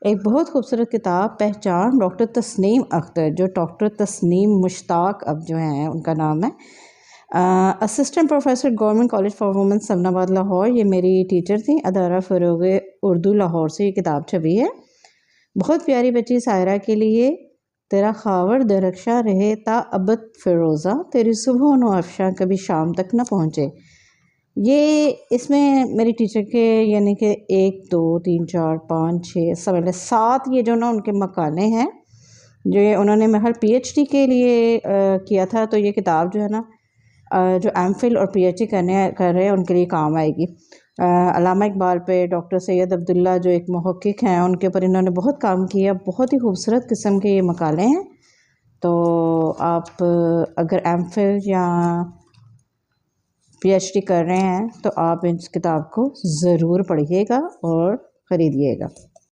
एक बहुत खूबसूरत किताब पहचान डॉक्टर तस्नीम अख्तर, जो डॉक्टर तस्नीम मुश्ताक अब जो हैं उनका नाम है, assistant professor government college for women सलनाबाद लाहौर। ये मेरी टीचर थी, अदारा फ़रोग़ उर्दू लाहौर से ये किताब छपी है। बहुत प्यारी बच्ची सायरा के लिए। तेरा खावर दरख्शा रहे ता अबद फ़िरोज़ा, तेरी सुबह नो अफ़शा कभी शाम तक न पहुँचे। ये इसमें मेरी टीचर के यानी कि 1 2 3 4 5 6 समझ लें 7 ये जो ना उनके मकाले हैं जो ये उन्होंने महल पीएचडी के लिए किया था। तो ये किताब जो है ना जो एमफिल और पीएचडी कर रहे हैं उनके लिए काम आएगी। अल्लामा इकबाल पे डॉक्टर सैयद अब्दुल्ला जो एक मुहक्किक हैं उनके ऊपर इन्होंने बहुत काम किया। बहुत ही खूबसूरत किस्म के ये मकाले हैं। तो आप अगर एमफिल या पीएचडी कर रहे हैं तो आप इस किताब को ज़रूर पढ़िएगा और ख़रीदिएगा।